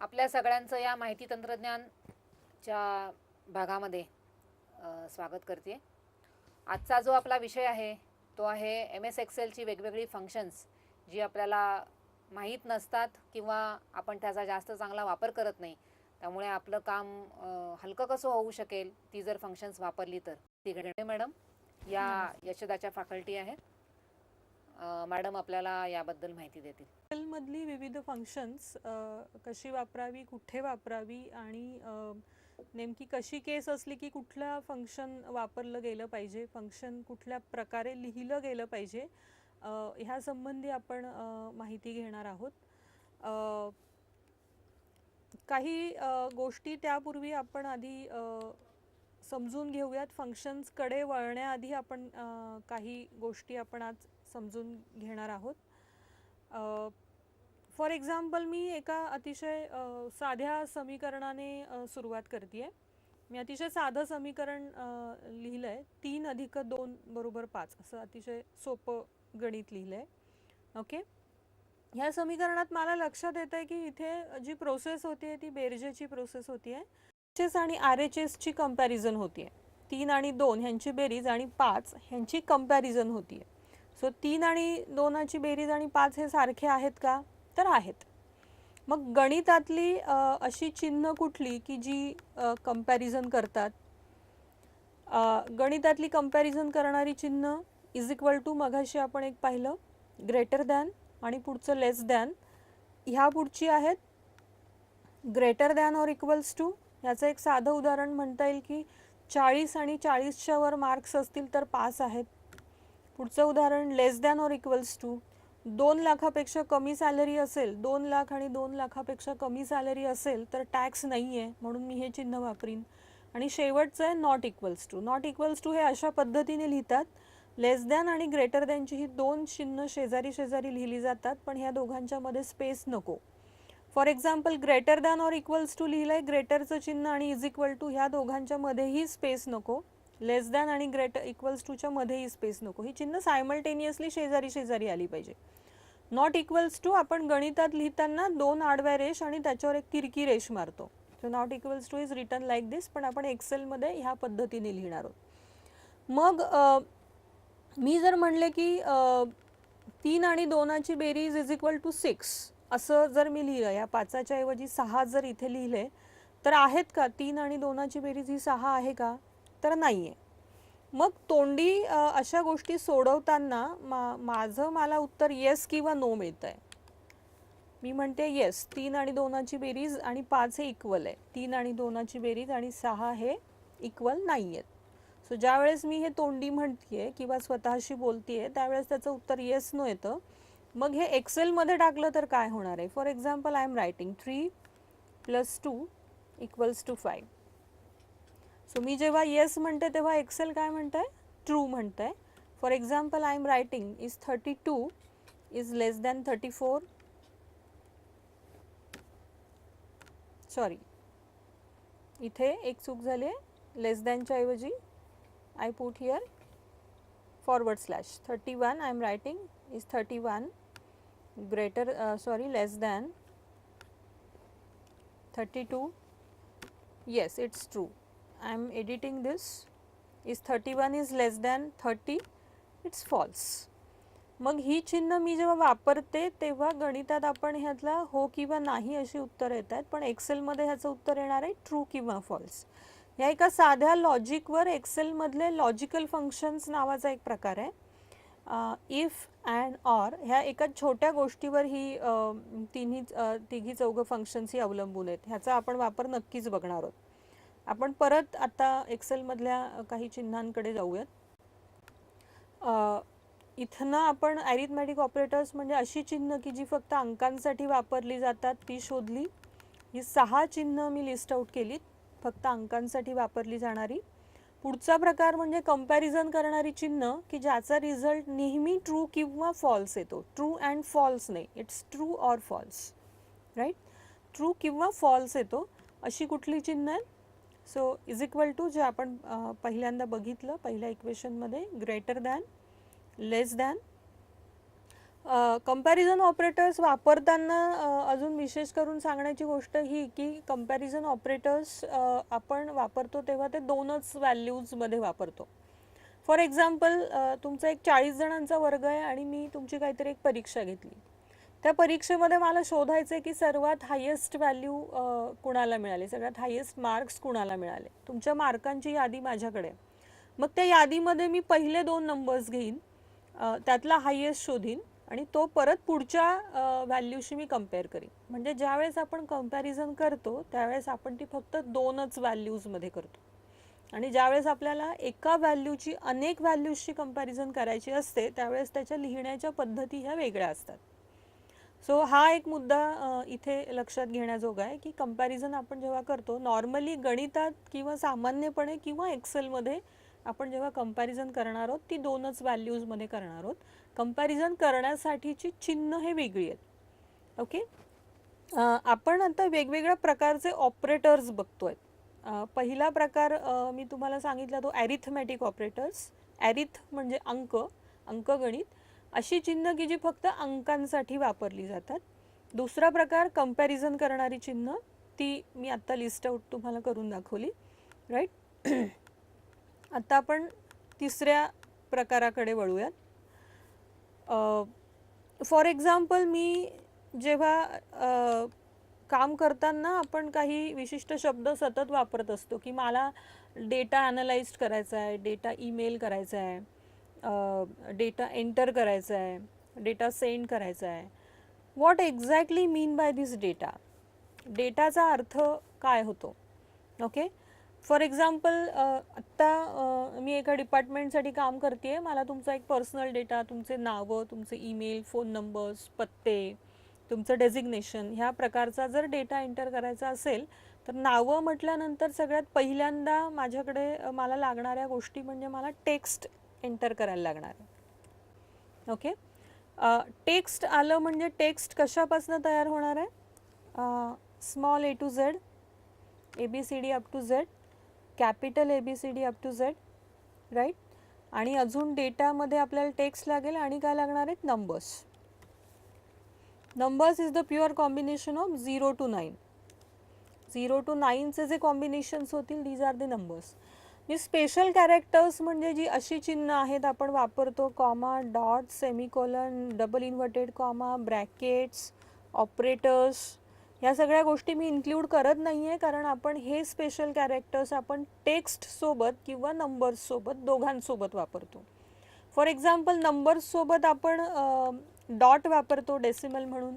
आपल्या सगळ्यांचं या माहिती तंत्रज्ञानच्या भागामध्ये स्वागत करते. आजचा जो आपला विषय आहे तो आहे MS एक्सेलची वेगवेगळी फंक्शन्स जी आपल्याला माहीत नसतात किंवा आपण त्याचा जास्त चांगला वापर करत नाही, त्यामुळे आपलं काम हलकं कसं होऊ शकेल ती जर फंक्शन्स वापरली तर. तिकडे मॅडम या यशदाच्या फॅकल्टी आहेत. मॅडम आपल्याला याबद्दल माहिती देतील. एक्सेलमधली विविध फंक्शन्स कशी वापरावी, कुठे वापरावी आणि नेमकी कशी केस असली की कुठलं फंक्शन वापरलं गेलं पाहिजे, फंक्शन कुठल्या प्रकारे लिहिलं गेलं पाहिजे, ह्या संबंधी आपण माहिती घेणार आहोत. काही गोष्टी त्यापूर्वी आपण आधी समजून घेऊयात. फंक्शन्सकडे वळण्याआधी आपण काही गोष्टी आपण आज समजून घेणार आहोत. फॉर एक्झाम्पल मी एका अतिशय साध्या समीकरणाने सुरुवात करते आहे. मी अतिशय साधं समीकरण लिहिलं आहे. 3 अधिक 2 बरोबर 5 असं अतिशय सोपं गणित लिहिलं आहे. ओके, ह्या समीकरणात मला लक्षात येतं आहे की इथे जी प्रोसेस होती आहे ती बेरजेची प्रोसेस होती आहे. RHS आणि RHSची कंपॅरिझन होती आहे. 3 आणि 2 ह्यांची बेरीज आणि 5 ह्यांची कंपॅरिझन होती आहे. सो 3 आणि 2ची बेरीज आणि 5 हे सारखे आहेत का? तर आहेत. मग गणितातली अशी चिन्ह कुठली की जी कंपॅरिझन करतात? गणितातली कंपॅरिझन करणारी चिन्ह इज इक्वल टू, मगाशी आपण एक पाहिलं, ग्रेटर दॅन आणि पुढचं लेस दॅन. ह्या पुढची आहेत greater than or equals to. याचं एक साधं उदाहरण म्हणता येईल की 40 आणि 40च्या वर मार्क्स असतील तर पास आहेत. पुढचं उदाहरण लेस दॅन ऑर इक्वल्स टू. 2 लाखापेक्षा कमी सॅलरी असेल, 2 लाख आणि 2 लाखापेक्षा कमी सॅलरी असेल तर टॅक्स नाही आहे म्हणून मी हे चिन्ह वापरीन. आणि शेवटचं आहे not equals to. Not equals to हे अशा पद्धतीने लिहितात. लेस दॅन आणि ग्रेटर दॅनची ही 2 चिन्ह शेजारी शेजारी लिहिली जातात, पण ह्या दोघांच्या मध्ये स्पेस नको. For example greater than or equals to लिहिलं आहे, ग्रेटरचं चिन्ह आणि इज इक्वल टू ह्या दोघांच्या मध्येही स्पेस नको. लेस दॅन आणि ग्रेटर इक्वल्स टूच्या मध्येही स्पेस नको. ही चिन्ह सायमल्टेनियसली शेजारी शेजारी आली पाहिजे. नॉट इक्वल्स टू आपण गणितात लिहिताना 2 आडव्या रेष आणि त्याच्यावर एक तिरकी रेष मारतो. So not equals to is written like this, पण आपण एक्सेलमध्ये ह्या पद्धतीने लिहिणार आहोत. मग मी जर म्हणले की 3 आणि 2ची बेरीज इज इक्वल टू 6 असं जर मी लिहिलं, या 5च्या ऐवजी 6 जर इथे लिहिले तर आहेत का 3 आणि 2ची बेरीज ही 6 आहे का? तर नाही आहे. मग तोंडी अशा गोष्टी सोडवताना मला उत्तर येस किंवा नो मिळतं आहे. मी म्हणते येस, 3 आणि 2ची बेरीज आणि 5 हे इक्वल आहे. 3 आणि 2ची बेरीज आणि 6 हे इक्वल नाही आहेत. सो ज्या वेळेस मी हे तोंडी म्हणते किंवा स्वतःशी बोलते त्यावेळेस त्याचं उत्तर येस नो येतं. मग हे एक्सेलमध्ये टाकलं तर काय होणार आहे? For example I am writing 3 + 2 = 5. So मी जेव्हा येस म्हणते तेव्हा एक्सेल काय म्हणतंय? ट्रू म्हणतंय. For example I am writing is 32 is less than 34. Sorry, इथे एक चूक झाली आहे. लेस दॅनच्या ऐवजी I put here /. 31 I am writing is 31 greater less than 32. yes, it's true. I am editing this. is 31 is less than 30, it's false. मग ही चिन्ह मी जेव्हा वापरते तेव्हा गणितात आपण ह्यातला हो किंवा नाही अशी उत्तर येत आहेत, पण एक्सेलमध्ये ह्याचं उत्तर येणार आहे ट्रू किंवा फॉल्स. या एका साध्या लॉजिकवर एक्सेलमधले लॉजिकल फंक्शन्स नावाचा एक प्रकार आहे. इफ अँड ऑर ह्या एका छोट्या गोष्टीवर ही तिघी चौघं फंक्शन्स ही अवलंबून आहेत. ह्याचा आपण वापर नक्कीच बघणार आहोत. आपण परत आता एक्सेलमधल्या काही चिन्हांकडे जाऊयात. इथनं आपण ॲरिथमॅटिक ऑपरेटर्स म्हणजे अशी चिन्ह की जी फक्त अंकांसाठी वापरली जातात ती शोधली. ही 6 चिन्ह मी लिस्ट आउट केलीत, फक्त अंकांसाठी वापरली जाणारी. पुढचा प्रकार म्हणजे कंपॅरिझन करणारी चिन्ह की ज्याचा रिझल्ट नेहमी ट्रू किंवा फॉल्स येतो. ट्रू अँड फॉल्स नाही, it's true or false, right. True किंवा फॉल्स येतो अशी कुठली चिन्ह आहे? सो इज इक्वल टू जे आपण पहिल्यांदा बघितलं पहिल्या इक्वेशनमध्ये, ग्रेटर दॅन, लेस दॅन. कंपॅरिझन ऑपरेटर्स वापरताना अजून विशेष करून सांगण्याची गोष्ट ही की कंपॅरिझन ऑपरेटर्स आपण वापरतो तेव्हा ते दोनच व्हॅल्यूजमध्ये वापरतो. फॉर एक्झाम्पल तुमचा एक 40 जणांचा वर्ग आहे आणि मी तुमची काहीतरी एक परीक्षा घेतली. त्या परीक्षेमध्ये मला शोधायचं आहे की सर्वात हायेस्ट व्हॅल्यू कुणाला मिळाले, सगळ्यात हायेस्ट मार्क्स कुणाला मिळाले. तुमच्या मार्कांची यादी माझ्याकडे आहे. मग त्या यादीमध्ये मी पहिले 2 नंबर्स घेईन, त्यातला हायेस्ट शोधीन आणि तो परत पुढच्या व्हॅल्यूशी मी कम्पेअर करीन. म्हणजे ज्यावेळेस आपण कंपॅरिझन करतो त्यावेळेस आपण ती फक्त 2च व्हॅल्यूजमध्ये करतो आणि ज्यावेळेस आपल्याला एका व्हॅल्यूची अनेक व्हॅल्यूजशी कंपॅरिझन करायची असते त्यावेळेस त्याच्या लिहिण्याच्या पद्धती ह्या वेगळ्या असतात. सो हा एक मुद्दा इथे लक्षात घेण्याजोगा आहे की कंपॅरिझन आपण जेव्हा करतो नॉर्मली गणितात किंवा सामान्यपणे किंवा एक्सेलमध्ये आपण जेव्हा कंपॅरिझन करणार आहोत ती 2च व्हॅल्यूजमध्ये करणार आहोत. कंपॅरिझन करण्यासाठीची चिन्ह हे वेगळी आहेत. ओके, आपण आता वेगवेगळ्या प्रकारचे ऑपरेटर्स बघतोय. पहिला प्रकार मी तुम्हाला सांगितला तो ॲरिथमॅटिक ऑपरेटर्स. ॲरिथ म्हणजे अंक, अंकगणित, अशी चिन्ह की जी फक्त अंकांसाठी वापरली जातात. दुसरा प्रकार कंपॅरिझन करणारी चिन्ह, ती मी आत्ता लिस्ट आउट तुम्हाला करून दाखवली, राईट. आता आपण तिसऱ्या प्रकाराकडे वळूयात. फॉर एक्झाम्पल मी जेव्हा काम करताना आपण काही विशिष्ट शब्द सतत वापरत असतो की मला डेटा ॲनालाइज करायचा आहे, डेटा ईमेल करायचा आहे, डेटा एंटर करायचा आहे, डेटा सेंड करायचा आहे. What exactly mean by this data? डेटाचा अर्थ काय होतो? ओके, फॉर एक्झाम्पल आत्ता मी एका डिपार्टमेंटसाठी काम करते आहे. मला तुमचा एक पर्सनल डेटा, तुमचे नावं, तुमचे ईमेल, फोन नंबर्स, पत्ते, तुमचं डेझिग्नेशन ह्या प्रकारचा जर डेटा एंटर करायचा असेल तर नावं म्हटल्यानंतर सगळ्यात पहिल्यांदा माझ्याकडे मला लागणाऱ्या गोष्टी म्हणजे मला टेक्स्ट एंटर करायला लागणार आहे. ओके, टेक्स्ट आलं म्हणजे टेक्स्ट कशापासून तयार होणार आहे? Small A to Z, ABCD up to Z, capital ABCD up to Z, right. आणि अजून डेटामध्ये आपल्याला टेक्स्ट लागेल आणि काय लागणार आहेत? Numbers. Numbers is the pure combination of 0 to 9. 0 to 9चे जे कॉम्बिनेशन्स होतील दीज आर द नंबर्स. जी स्पेशल कॅरेक्टर्स म्हणजे जी अशी चिन्ह आहेत आपण वापरतो, comma, dot, semicolon, double inverted comma, brackets, operators, ह्या सगळ्या गोष्टी मी इन्क्लूड करत नाही आहे कारण आपण हे स्पेशल कॅरेक्टर्स आपण टेक्स्टसोबत किंवा नंबर्ससोबत दोघांसोबत वापरतो. फॉर एक्झाम्पल नंबर्ससोबत आपण डॉट वापरतो डेसिमल म्हणून,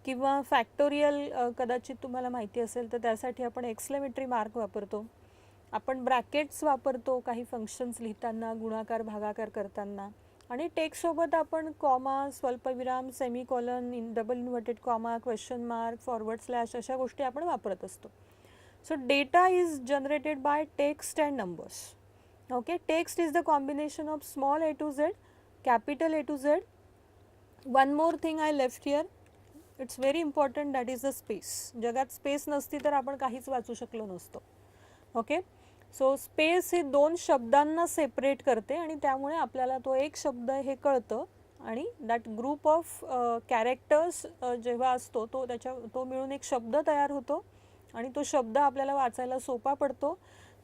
किंवा फॅक्टोरियल कदाचित तुम्हाला माहिती असेल तर त्यासाठी आपण एक्सक्लेमेटरी मार्क वापरतो. आपण ब्रॅकेट्स वापरतो काही फंक्शन्स लिहिताना, गुणाकार भागाकार करताना. आणि टेक्स्टसोबत आपण कॉमा, स्वल्पविराम, semicolon, double inverted comma, question mark, forward slash अशा गोष्टी आपण वापरत असतो. So data is generated by text and numbers. Okay, text is the combination of small a to z, capital A to z. One more thing I left here, it's very important, that is the space. जगात space नसती तर आपण काहीच वाचू शकलो नसतो. Okay, so space हे 2 शब्दांना सेपरेट करते आणि त्यामुळे आपल्याला तो एक शब्द हे कळतं आणि दॅट ग्रुप ऑफ कॅरेक्टर्स जेव्हा असतो तो मिळून एक शब्द तयार होतो आणि तो शब्द आपल्याला वाचायला सोपा पडतो.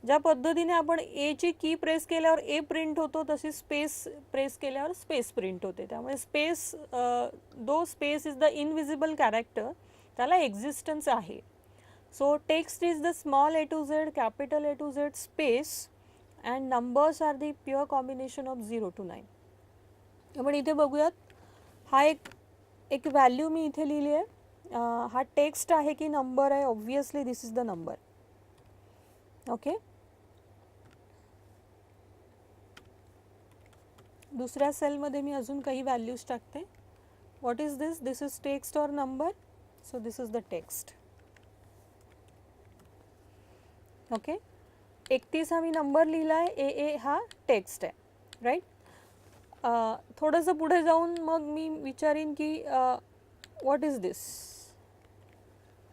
ज्या पद्धतीने आपण एची की प्रेस केल्यावर ए प्रिंट होतो तशी स्पेस प्रेस केल्यावर स्पेस प्रिंट होते. त्यामुळे space, though space is the invisible character, त्याला एक्झिस्टन्स आहे. So text is the small a to z, capital A to z, space, and numbers are the pure combination of 0 to 9. आपण इथे बघूयात, हा एक value मी इथे लिहिली आहे. हा टेक्स्ट आहे की नंबर आहे? Obviously this is the number. Okay, दुसऱ्या सेलमध्ये मी अजून काही व्हॅल्यूज टाकते. What is this? This is text और number. So this is the text. Okay, 31 हा मी नंबर लिहिला आहे, ए हा टेक्स्ट आहे, राईट. थोडंसं पुढे जाऊन मग मी विचारीन की व्हॉट इज दिस?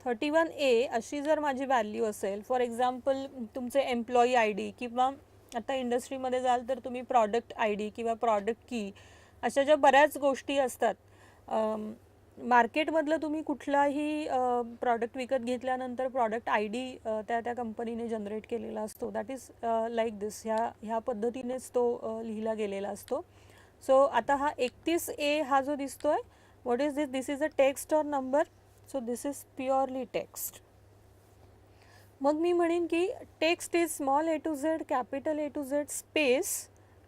31A अशी जर माझी व्हॅल्यू असेल, फॉर एक्झाम्पल तुमचे एम्प्लॉई ID किंवा आता इंडस्ट्रीमध्ये जाल तर तुम्ही प्रॉडक्ट ID किंवा प्रॉडक्ट की अशा ज्या बऱ्याच गोष्टी असतात मार्केटमधलं तुम्ही कुठलाही प्रॉडक्ट विकत घेतल्यानंतर प्रॉडक्ट आय डी त्या त्या कंपनीने जनरेट केलेला असतो. दॅट इज लाईक दिस. ह्या पद्धतीनेच तो लिहिला गेलेला असतो. सो आता हा 31A हा जो दिसतोय, what is this? This is a text or number. So this is purely text. मग मी म्हणेन की text is small a to z, capital A to Z, space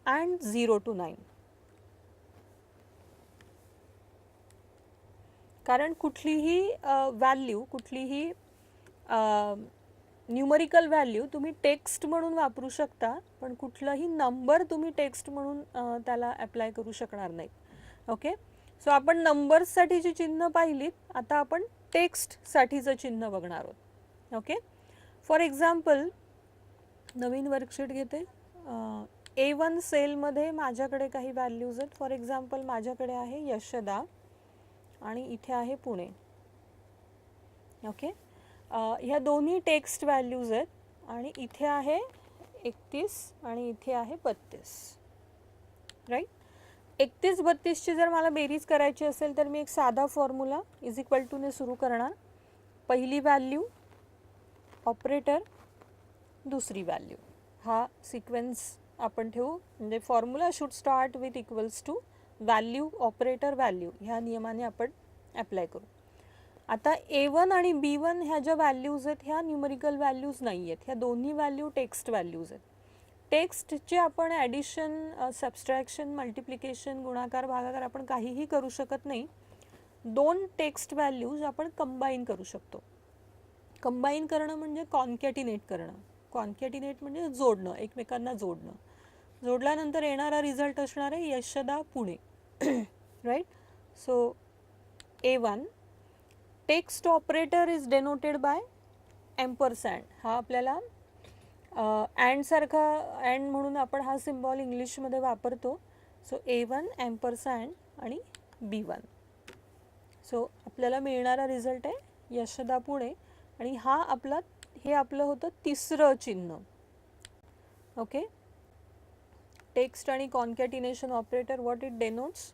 and 0 to 9. कारण कुठलीही व्हॅल्यू, कुठलीही न्यूमरिकल व्हॅल्यू तुम्ही टेक्स्ट म्हणून वापरू शकता, पण कुठलाही नंबर तुम्ही टेक्स्ट म्हणून त्याला अप्लाय करू शकणार नाही. ओके, सो आपण नंबर्ससाठीची चिन्ह पाहिलीत, आता आपण टेक्स्टसाठीचं चिन्ह बघणार आहोत. Okay, for example Naveen worksheet घेते. A1 सेलमध्ये माझ्याकडे काही व्हॅल्यूज आहेत. फॉर एक्झाम्पल माझ्याकडे आहे यशदा आणि इथे आहे पुणे. ओके, ह्या दोन्ही टेक्स्ट व्हॅल्यूज आहेत आणि इथे आहे 31 आणि इथे आहे 32. राईट, 31-32ची जर मला बेरीज करायची असेल तर मी एक साधा फॉर्म्युला इज इक्वल टू ने सुरू करणार. पहिली व्हॅल्यू ऑपरेटर, दुसरी व्हॅल्यू, हा सिक्वेन्स आपण ठेवू. म्हणजे formula should start with equals to value operator value, ह्या नियमाने आपण अप्लाय करू. आता A1 आणि B1 ह्या ज्या व्हॅल्यूज आहेत ह्या न्यूमरिकल व्हॅल्यूज नाही आहेत, ह्या दोन्ही व्हॅल्यू टेक्स्ट व्हॅल्यूज आहेत. टेक्स्टचे आपण ॲडिशन, सबस्ट्रॅक्शन, मल्टिप्लिकेशन, गुणाकार, भागाकार आपण काहीही करू शकत नाही. दोन टेक्स्ट व्हॅल्यूज आपण कंबाईन करू शकतो. कंबाईन करणं म्हणजे कॉन्कॅटिनेट करणं. कॉन्कॅटिनेट म्हणजे जोडणं, एकमेकांना जोडणं. जोडल्यानंतर येणारा रिझल्ट असणार आहे Yashada Pune. Right, so A1 text operator is denoted by ampersand. हा आपल्याला अँड सारखा, अँड म्हणून आपण हा सिम्बॉल इंग्लिशमध्ये वापरतो. सो A1 एम्परसँड आणि B1. सो आपल्याला मिळणारा रिझल्ट आहे यशदा पुणे आणि हे आपलं होतं तिसरं चिन्ह. ओके, टेक्स्ट आणि concatenation operator, what it denotes?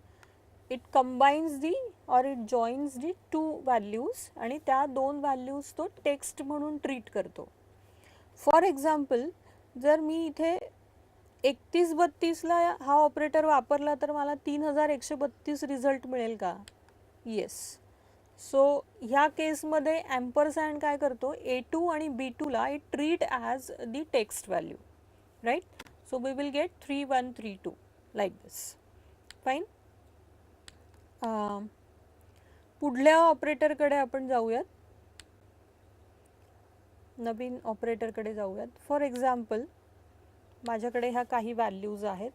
It combines the और it joins the two values आणि त्या दोन व्हॅल्यूज तो टेक्स्ट म्हणून ट्रीट करतो. फॉर एक्झाम्पल जर मी इथे 31-32ला हा ऑपरेटर वापरला तर मला 3132 रिझल्ट मिळेल का? येस. सो ह्या केसमध्ये एम्परसँड काय करतो, A2 आणि B2ला it treat as the text value. Right, so we will get 3132 like this. Fine. पुढल्या ऑपरेटरकडे आपण जाऊयात, नवीन ऑपरेटरकडे जाऊयात. फॉर एक्झाम्पल माझ्याकडे ह्या काही व्हॅल्यूज आहेत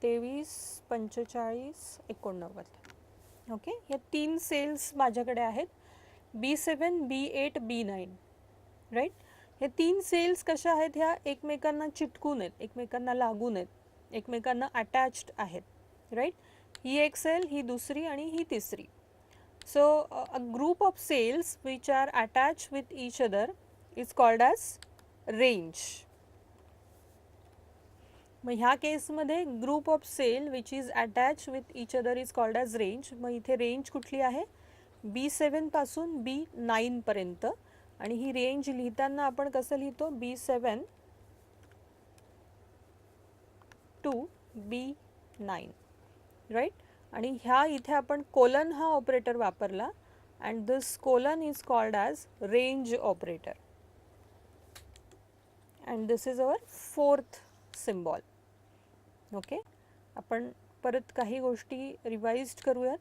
23, 45, 89. ओके, ह्या 3 सेल्स माझ्याकडे आहेत B7, B8, B9. राईट, हे 3 सेल्स कशा आहेत? ह्या एकमेकांना चिटकून आहेत, एकमेकांना लागून आहेत, एकमेकांना अटॅच्ड आहेत. राईट, ही एक सेल, ही दुसरी आणि ही तिसरी. So a group of cells which are attached with each other is called as range. मग ह्या केसमध्ये group of cell which is attach with each other is called as range. मग इथे रेंज कुठली आहे? B7 पासून B9 पर्यंत. आणि ही रेंज लिहिताना आपण कसं लिहितो? B7 to B9. राईट, आणि ह्या इथे आपण कोलन हा ऑपरेटर वापरला and this colon is called as range operator and this is our 4th symbol. Okay, आपण परत काही गोष्टी रिवाइज करूयात.